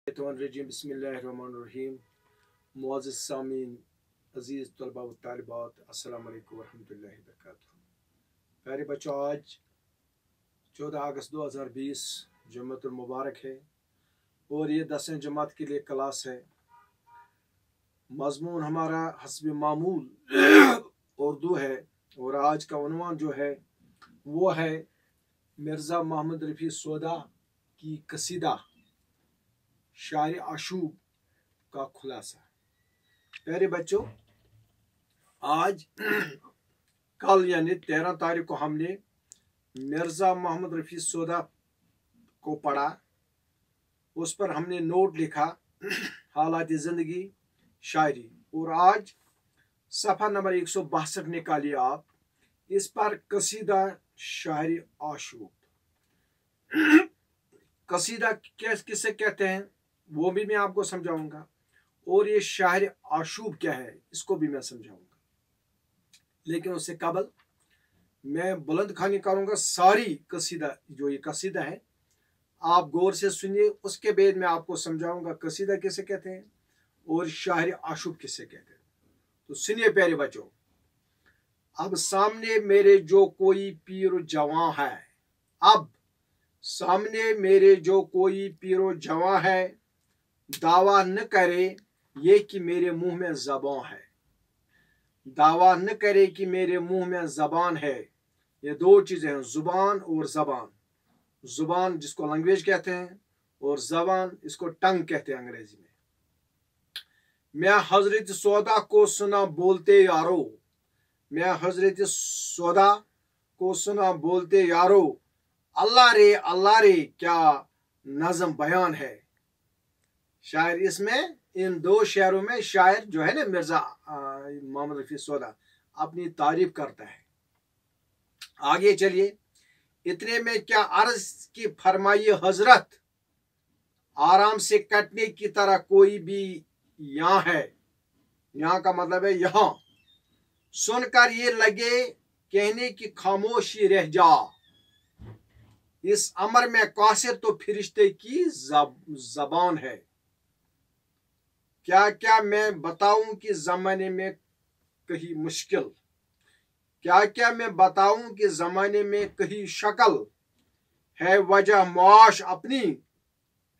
बिस्मिल्लाहिर्रहमानिर्रहीम। मुअज़्ज़िज़ सामीन, अज़ीज़ तलबा व तालिबात, अस्सलाम वालेकुम वरहमतुल्लाहि वबरकातुहू। प्यारे बच्चों, आज 14 अगस्त 2020 जुम्मतुल मुबारक है और ये 10वीं जमात के लिए क्लास है। मज़मून हमारा हस्ब मामूल उर्दू है और आज का उन्वान जो है वो है मिर्ज़ा मोहम्मद रफ़ी सोदा की कसीदा शायर आशूब का खुलासा। प्यारे बच्चों, आज कल यानी 13 तारीख को हमने मिर्ज़ा मोहम्मद रफ़ी सोदा को पढ़ा। उस पर हमने नोट लिखा, हालात ज़िंदगी शायरी, और आज सफ़ा नंबर 162 निकालिए आप। इस पर कसीदा शायरी आशूब। कसीदा किसे कहते हैं वो भी मैं आपको समझाऊंगा, और ये शायर आशूब क्या है इसको भी मैं समझाऊंगा। लेकिन उससे कबल मैं बुलंद खानी करूंगा सारी कसीदा, जो ये कसीदा है आप गौर से सुनिए, उसके बाद मैं आपको समझाऊंगा कसीदा किसे कहते हैं और शायर आशूब किसे कहते हैं। तो सुनिए प्यारे बच्चों। अब सामने मेरे जो कोई पीर जवां है, अब सामने मेरे जो कोई पीर जवां है, दावा न करे ये कि मेरे मुंह में ज़बान है। दावा न करे कि मेरे मुंह में ज़बान है। ये दो चीज़ें हैं, ज़ुबान और ज़बान। ज़ुबान जिसको लैंग्वेज कहते हैं और ज़बान इसको टंग कहते हैं अंग्रेजी में। मैं हजरत सौदा को सुना बोलते यारो, मैं हजरत सौदा को सुना बोलते यारो, अल्लाह रे क्या नज़म बयान है। शायर इसमें इन दो शेरों में शायर जो है ना मिर्ज़ा मोहम्मद रफ़ी सोदा अपनी तारीफ करता है। आगे चलिए। इतने में क्या अर्ज की फरमाइए हजरत, आराम से कटने की तरह कोई भी यहाँ है। यहाँ का मतलब है यहाँ। सुनकर ये लगे कहने की खामोशी रह जा, इस अमर में कासिर तो फरिश्ते की जबान है। क्या क्या मैं बताऊं कि जमाने में कहीं मुश्किल, क्या क्या मैं बताऊं कि जमाने में कहीं शक्ल, है वजह माश अपनी,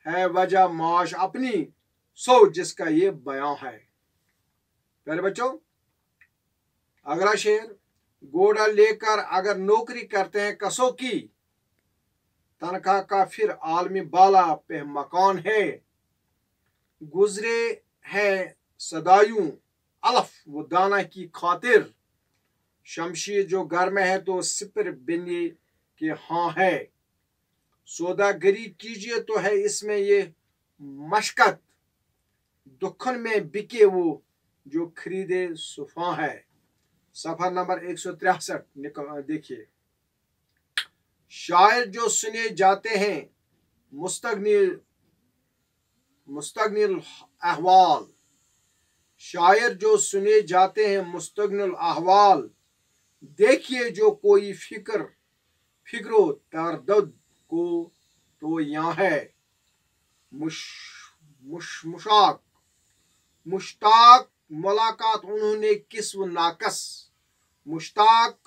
है वजह माश अपनी, सो जिसका ये बयां है। प्यारे बच्चों, अगला शेर। घोड़ा लेकर अगर नौकरी करते हैं कसों की, तनख्वाह का फिर आलमी बाला पे मकान है। गुजरे है सदायूं अलफ वो दाना की खातिर, शमशीर जो घर में है तो सिपर बिनी के हाँ है। सौदागरी कीजिए तो है इसमें ये मशक्कत, दुखन में बिके वो जो खरीदे सुफा है। सफा नंबर 163 देखिए। शायर जो सुने जाते हैं मुस्तगनिल अहवाल, शायर जो सुने जाते हैं मुस्तगनिल अहवाल, देखिए जो कोई फिक्रो तरदद को तो यहाँ है। मुश्ताक मुलाकात उन्होंने किस्व नाकस, मुश्ताक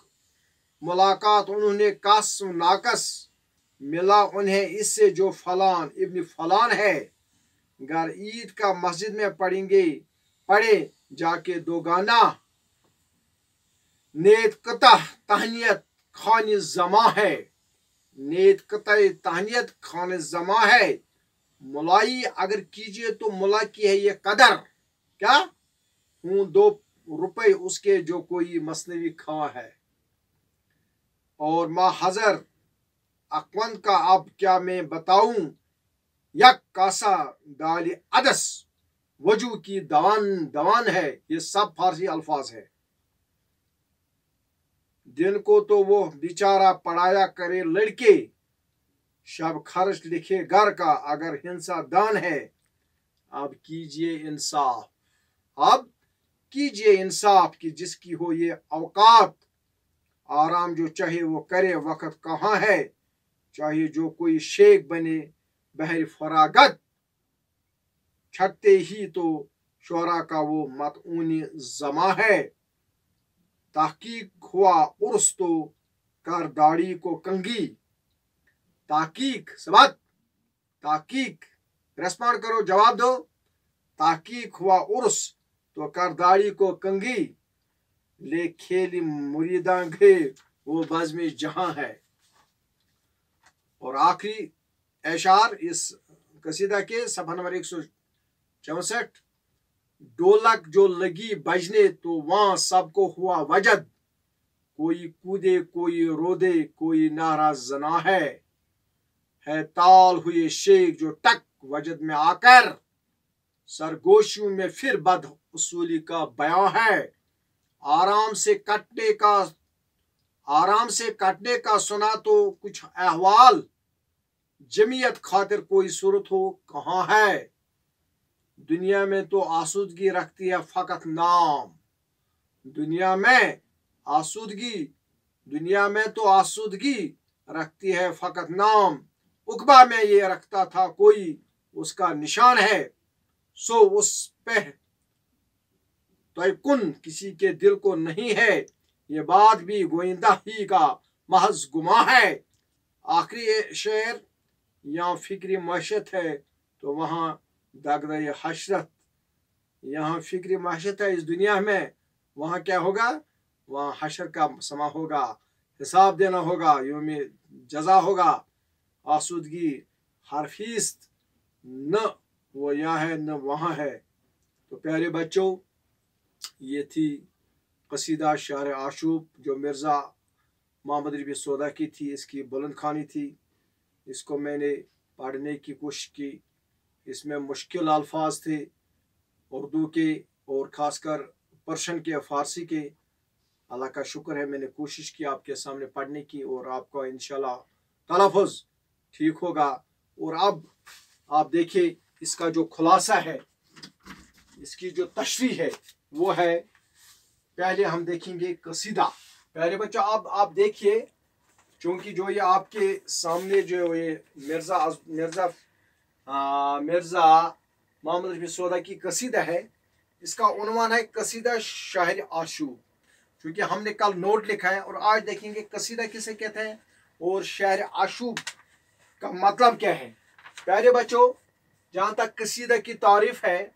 मुलाकात उन्होंने कास्व नाकस, मिला उन्हें इससे जो फलान इब्न फलान है। घर ईद का मस्जिद में पढ़े जाके दो गाना, नेत कता तहनियत खान जमा है, नेत कता तहनियत खान जमा है। मुलाई अगर कीजिए तो मुला की है ये कदर, क्या हूँ 2 रुपए उसके जो कोई मसनवी खा है। और माँ हजर अकवंद का अब क्या मैं बताऊं, यक कासा दाली अदस वजू की दवान है। ये सब फारसी अल्फाज है। दिन को तो वो बेचारा पढ़ाया करे लड़के, शब खर्च लिखे घर का अगर हिंसा दान है। अब कीजिए इंसाफ, अब कीजिए इंसाफ कि जिसकी हो ये औकात, आराम जो चाहे वो करे वक्त कहाँ है। चाहे जो कोई शेख बने बहर फरागत, छटते ही तो शोरा का वो मतऊनी जमा है। तहकीक हुआ उर्स तो कर दाढ़ी को कंगी। तहकीक सबक, तहकीक रेस्पॉन्ड करो, जवाब दो। तहकीक हुआ उर्स तो कर दाढ़ी को कंगी। ले खेली मुरीदा घे वो बज़्म जहां है। और आखिरी एशार इस कसीदा के सफ़ा नंबर 164। ढोलक जो लगी बजने तो वहां सबको हुआ वजद। कोई कूदे कोई रोदे कोई नारा जना है ताल हुए शेख जो टक वजद में आकर। सरगोशियों में फिर बद उसूली का बयां है। आराम से कटने का सुना तो कुछ अहवाल। जमीयत खातिर कोई सूरत हो कहाँ है। दुनिया में तो आसूदगी रखती है फकत नाम। दुनिया में तो आसूदगी रखती है फकत नाम। उकबा में ये रखता था कोई उसका निशान है। सो उस पे तयकुन किसी के दिल को नहीं है। ये बात भी गोइंदा ही का महज गुमा है। आखिरी शेर, यहाँ फिक्री महशत है तो वहाँ दगदे हशरत। यहाँ फिक्री महशत है इस दुनिया में, वहाँ क्या होगा, वहाँ हशर का समा होगा, हिसाब देना होगा, यौम जजा होगा। आसूदगी हर फीसद न वो यहाँ है न वहाँ है। तो प्यारे बच्चों, ये थी कसीदा शार आशूब जो मिर्ज़ा मोहम्मद रफ़ी सौदा की थी। इसकी बुलंद खानी थी। इसको मैंने पढ़ने की कोशिश की। इसमें मुश्किल अल्फाज थे उर्दू के और ख़ासकर पर्शियन के, फ़ारसी के। अल्लाह का शुक्र है मैंने कोशिश की आपके सामने पढ़ने की और आपका इंशाल्लाह तलफ़ुज़ ठीक होगा। और अब आप देखिए इसका जो खुलासा है, इसकी जो तशरीह है वो है, पहले हम देखेंगे कसीदा। प्यारे बच्चों, अब आप देखिए, चूँकि जो ये आपके सामने जो ये मिर्ज़ा मोहम्मद रफ़ी सौदा की कसीदा है, इसका उन्वान है कसीदा शायर आशूब। क्योंकि हमने कल नोट लिखा है और आज देखेंगे कसीदा किसे कहते हैं और शायर आशूब का मतलब क्या है। प्यारे बच्चों, जहाँ तक कसीदा की तारीफ है,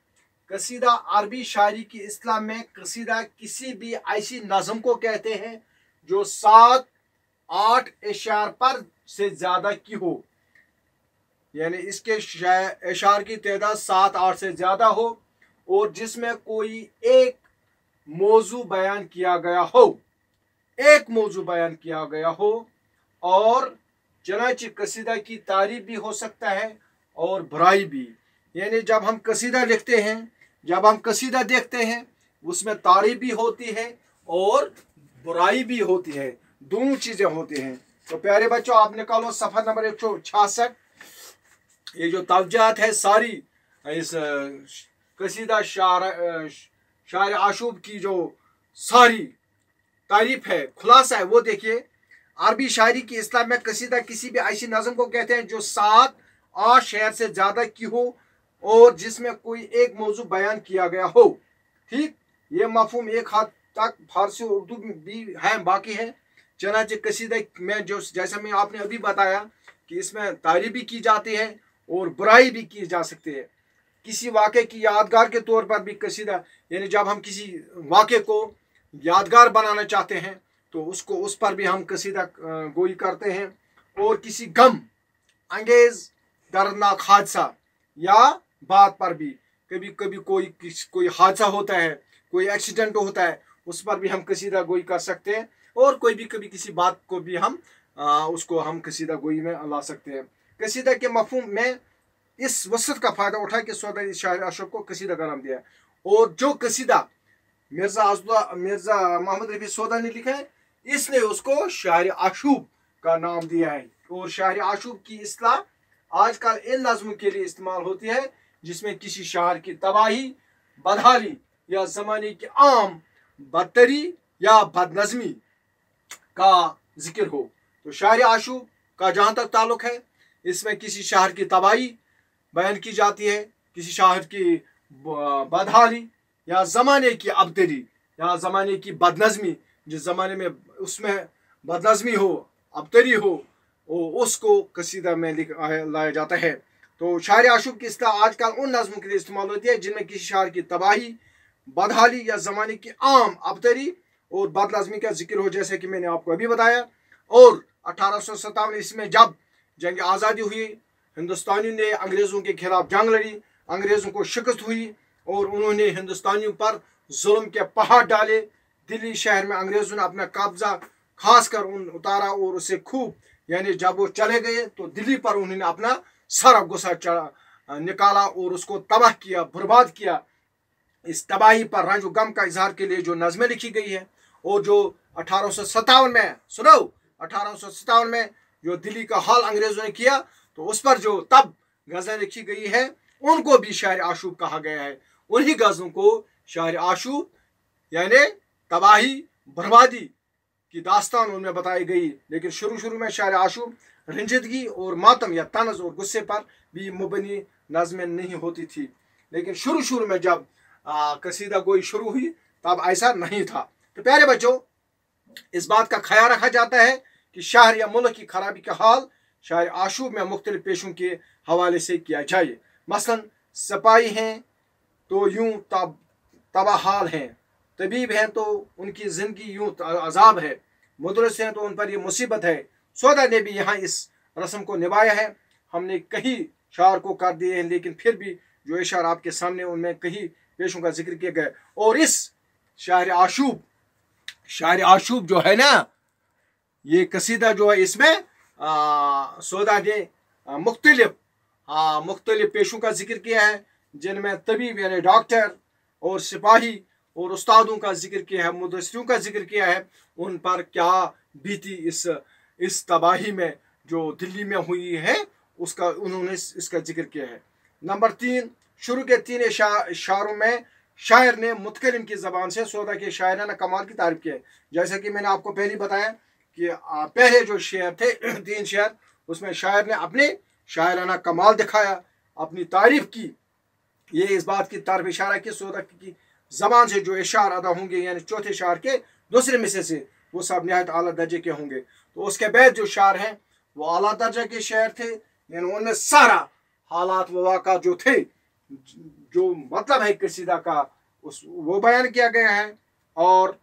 कसीदा अरबी शायरी की इस्लाम में कसीदा किसी भी ऐसी नज़म को कहते हैं जो 7-8 एशार पर से ज़्यादा की हो। यानी इसके एशार की तादाद 7-8 से ज़्यादा हो और जिसमें कोई एक मौजू बयान किया गया हो, और चनाचे कसीदा की तारीफ भी हो सकता है और बुराई भी। यानी जब हम कसीदा लिखते हैं, जब हम कसीदा देखते हैं, उसमें तारीफ भी होती है और बुराई भी होती है, दोनों चीज़ें होती हैं। तो प्यारे बच्चों, आप निकालो सफ़ा नंबर 166। ये जो तवजात है सारी इस कसीदा शायर आशूब की जो सारी तारीफ है, खुलासा है, वो देखिए। अरबी शायरी की इस्लाम में कसीदा किसी भी ऐसी नज़म को कहते हैं जो 7-8 शेर से ज़्यादा की हो और जिसमें कोई एक मौजू बयान किया गया हो। ठीक, ये मफहूम एक हद तक फारसी और उर्दू भी है, बाकी है। चनाचे कसीदा में जो जैसा मैं आपने अभी बताया कि इसमें तारीफ भी की जाती है और बुराई भी की जा सकती है। किसी वाक़े की यादगार के तौर पर भी कसीदा, यानी जब हम किसी वाक़े को यादगार बनाना चाहते हैं तो उस पर भी हम कसीदा गोई करते हैं। और किसी गम अंगेज दर्दनाक हादसा या बात पर भी कभी कभी कोई हादसा होता है, कोई एक्सीडेंट होता है, उस पर भी हम कसीदा गोई कर सकते हैं। और कभी किसी बात को भी हम उसको हम कसीदा गोई में ला सकते हैं। कसीदा के मफहूम में इस वसत का फ़ायदा उठा कि सौदा शायर आशूब को कसीदा का नाम दिया। और जो कसीदा मिर्ज़ा मोहम्मद रफ़ी सौदा ने लिखा है, इसने उसको शायर आशूब का नाम दिया है। और शायर आशूब की इस्लाह आजकल इन नज़मों के लिए इस्तेमाल होती है जिसमें किसी शायर की तबाही, बदहाली या ज़माने की आम बदतरी या बदनज़मी का जिक्र हो। तो शायर आशूब का जहाँ तक ताल्लुक़ है, इसमें किसी शायर की तबाही बयान की जाती है, किसी शायर की बदहाली या ज़माने की अबतरी या ज़माने की बदनज़मी, जिस ज़माने में उसमें बदनज़मी हो, अबतरी हो, उसको कसीदा में लाया जाता है। तो शायर आशूब की इस्तेमाल आजकल उन नज़मों के लिए इस्तेमाल होती है जिनमें किसी शायर की तबाही, बदहाली या ज़माने की आम अबतरी और बदनज़मी का जिक्र हो, जैसे कि मैंने आपको अभी बताया। और 1857 ईस्वी में जब जंग आज़ादी हुई, हिंदुस्तानियों ने अंग्रेज़ों के खिलाफ जंग लड़ी, अंग्रेज़ों को शिकस्त हुई और उन्होंने हिंदुस्तानियों पर जुल्म के पहाड़ डाले। दिल्ली शहर में अंग्रेज़ों ने अपना कब्जा खास कर उतारा और उसे खूब, यानी जब वो चले गए तो दिल्ली पर उन्होंने अपना सारा गुस्सा निकाला और उसको तबाह किया, बर्बाद किया। इस तबाही पर रंज गम का इजहार के लिए जो नज़में लिखी गई है, और जो 1857 में, सुनो, 1857 में जो दिल्ली का हाल अंग्रेज़ों ने किया, तो उस पर जो तब गज़लें लिखी गई है, उनको भी शायर आशूब कहा गया है। उन्हीं गज़लों को शायर आशूब यानी तबाही, बर्बादी की दास्तान उनमें बताई गई। लेकिन शुरू में शायर आशूब रंजीदगी और मातम या तनज़ और गुस्से पर भी मुबनी नज़में नहीं होती थी। लेकिन शुरू में जब कसीदा गोई शुरू हुई तब ऐसा नहीं था। तो प्यारे बच्चों, इस बात का ख्याल रखा जाता है कि शहर या मुल्क की खराबी का हाल शायर आशूब में मुख्तलिफ पेशों के हवाले से किया जाए। मसलन सिपाही हैं तो यूं तबाह हाल हैं, तबीब हैं तो उनकी ज़िंदगी यूं अजाब है, मुदरस हैं तो उन पर ये मुसीबत है। सौदा ने भी यहाँ इस रस्म को निभाया है। हमने कई शायर को कर दिए हैं, लेकिन फिर भी जो इशार आपके सामने उनमें कई पेशों का जिक्र किया गया। और इस शायर आशूब जो है ना, ये कसीदा जो है, इसमें सौदा ने मुख्तलिफ पेशों का जिक्र किया है, जिनमें तबीब यानी डॉक्टर और सिपाही और उस्तादों का जिक्र किया है, मुदस्सिरों का जिक्र किया है। उन पर क्या बीती इस तबाही में जो दिल्ली में हुई है, उसका उन्होंने इसका जिक्र किया है। नंबर 3, शुरू के 3 इशारों में शायर ने मुतकलिम की ज़बान से सौदा के शायराना कमाल की तारीफ की है। जैसा कि मैंने आपको पहले बताया कि पहले जो शेर थे 3 शेर, उसमें शायर ने अपने शायराना कमाल दिखाया, अपनी तारीफ की। ये इस बात की तरफ इशारा कि सौदा की ज़बान से जो इशार अदा होंगे, यानी चौथे शार के दूसरे मिसरे से, वो सब निहायत आला दर्जे के होंगे। तो उसके बाद जो शार हैं वो आला दर्जे के शायर थे, यानी उनमें सारा हालात वाक़ा जो थे, जो मतलब है कसीदा का, वो बयान किया गया है। और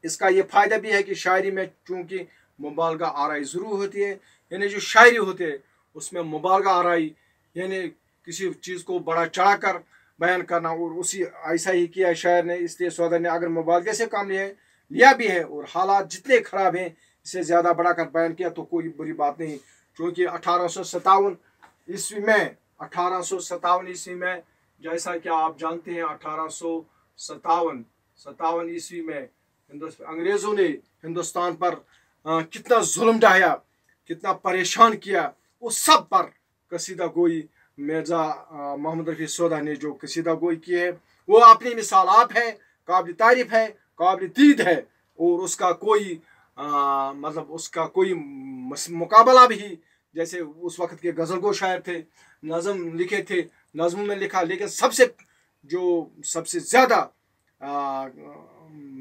इसका ये फ़ायदा भी है कि शायरी में चूँकि मुबालगा आराई ज़रूर होती है, यानी जो शायरी होती है उसमें मुबालगा आराई, यानी किसी चीज़ को बड़ा चढ़ा कर बयान करना, और उसी ऐसा ही किया शायर ने। इसलिए सौदा ने अगर मुबालगे से काम लिया भी है और हालात जितने ख़राब हैं इससे ज़्यादा बढ़ाकर बयान किया तो कोई बुरी बात नहीं। क्योंकि 1857 ईस्वी में जैसा कि आप जानते हैं, 1857 ईस्वी में अंग्रेज़ों ने हिंदुस्तान पर कितना जुल्म ढाया, कितना परेशान किया, उस सब पर कसीदा गोई मिर्ज़ा मोहम्मद रफ़ी सौदा ने जो कसीदा गोई की है, वो अपनी मिसाल आप है, काबिल तारीफ है, काबिल दीद है। और उसका कोई उसका कोई मुकाबला भी, जैसे उस वक्त के गज़ल गो शायर थे, नज़म लिखे थे, नज़मों में लिखा, लेकिन सबसे ज़्यादा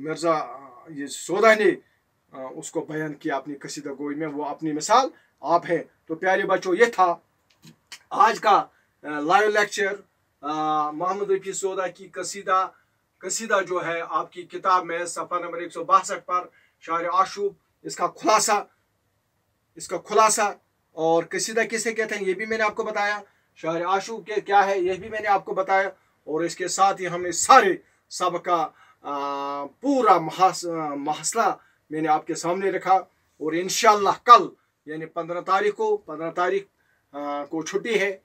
मिर्ज़ा ये सौदा ने उसको बयान किया अपनी कसीदा गोई में, वो अपनी मिसाल आप है। तो प्यारे बच्चों, ये था आज का लाइव लेक्चर मोहम्मद रफ़ी सौदा की कसीदा जो है आपकी किताब में सफ़ा नंबर 162 पर शायर आशूब, इसका खुलासा और कसीदा किसे कहते हैं ये भी मैंने आपको बताया, शायर आशूब के क्या है ये भी मैंने आपको बताया। और इसके साथ ही हमने सारे सब का पूरा मसला मैंने आपके सामने रखा। और इंशाअल्लाह कल यानी 15 तारीख को छुट्टी है,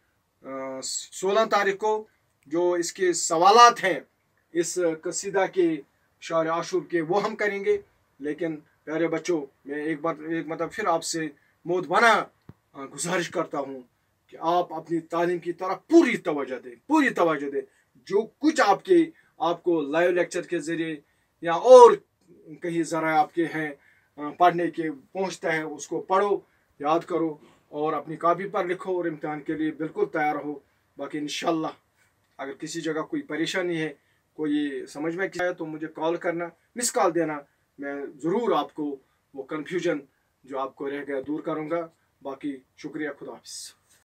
16 तारीख को जो इसके सवालात हैं इस कसीदा के शायर आशूब के, वो हम करेंगे। लेकिन प्यारे बच्चों, मैं एक मतलब फिर आपसे मोदबाना गुजारिश करता हूँ कि आप अपनी तालीम की तरफ पूरी तवज्जो दें। जो कुछ आपको लाइव लेक्चर के ज़रिए या और कहीं ज़रा आपके हैं पढ़ने के पहुँचता है, उसको पढ़ो, याद करो और अपनी कॉपी पर लिखो और इम्तिहान के लिए बिल्कुल तैयार हो। बाकी इंशाल्लाह अगर किसी जगह कोई परेशानी है, कोई समझ में क्या है, तो मुझे कॉल करना, मिस कॉल देना, मैं ज़रूर आपको वो कन्फ्यूजन जो आपको रह गया दूर करूँगा। बाकी शुक्रिया, खुदा हाफिज़।